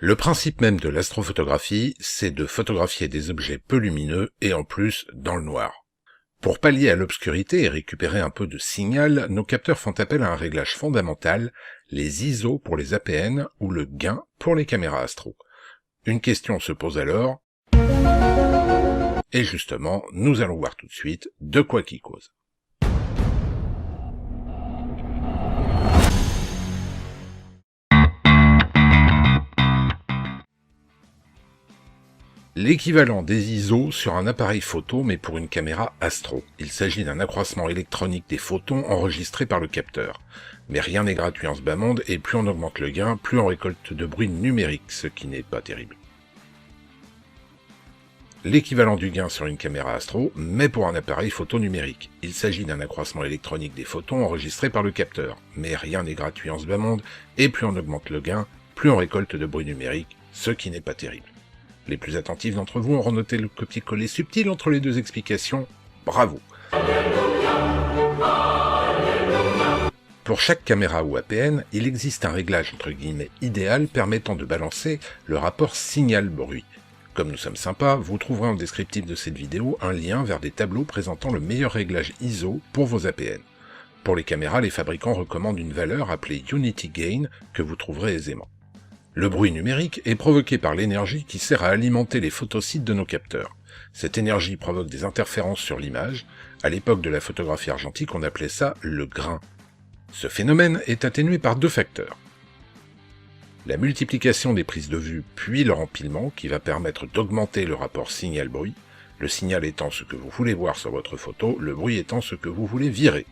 Le principe même de l'astrophotographie, c'est de photographier des objets peu lumineux et en plus dans le noir. Pour pallier à l'obscurité et récupérer un peu de signal, nos capteurs font appel à un réglage fondamental, les ISO pour les APN ou le gain pour les caméras astro. Une question se pose alors, et justement, nous allons voir tout de suite de quoi qui cause. L'équivalent des ISO sur un appareil photo mais pour une caméra astro. Il s'agit d'un accroissement électronique des photons enregistrés par le capteur. Mais rien n'est gratuit en ce bas monde et plus on augmente le gain, plus on récolte de bruit numérique, ce qui n'est pas terrible. L'équivalent du gain sur une caméra astro, mais pour un appareil photo numérique. Il s'agit d'un accroissement électronique des photons enregistrés par le capteur. Mais rien n'est gratuit en ce bas monde, et plus on augmente le gain, plus on récolte de bruit numérique, ce qui n'est pas terrible. Les plus attentifs d'entre vous auront noté le copier-coller subtil entre les deux explications. Bravo! Pour chaque caméra ou APN, il existe un réglage entre guillemets idéal permettant de balancer le rapport signal-bruit. Comme nous sommes sympas, vous trouverez en descriptif de cette vidéo un lien vers des tableaux présentant le meilleur réglage ISO pour vos APN. Pour les caméras, les fabricants recommandent une valeur appelée Unity Gain que vous trouverez aisément. Le bruit numérique est provoqué par l'énergie qui sert à alimenter les photosites de nos capteurs. Cette énergie provoque des interférences sur l'image. À l'époque de la photographie argentique, on appelait ça le grain. Ce phénomène est atténué par deux facteurs. La multiplication des prises de vue puis leur empilement qui va permettre d'augmenter le rapport signal-bruit, le signal étant ce que vous voulez voir sur votre photo, le bruit étant ce que vous voulez virer.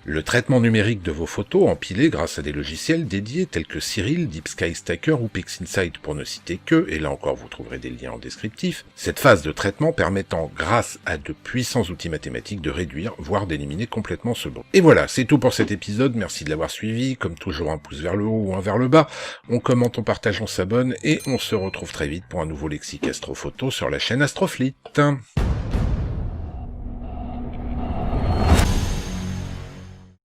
Le traitement numérique de vos photos empilées grâce à des logiciels dédiés tels que Cyril, Deep Sky Stacker ou PixInsight pour ne citer que, et là encore vous trouverez des liens en descriptif, cette phase de traitement permettant grâce à de puissants outils mathématiques de réduire, voire d'éliminer complètement ce bruit. Et voilà, c'est tout pour cet épisode, merci de l'avoir suivi, comme toujours un pouce vers le haut ou un vers le bas, on commente, on partage, on s'abonne, et on se retrouve très vite pour un nouveau lexique astrophoto sur la chaîne Astrofleet.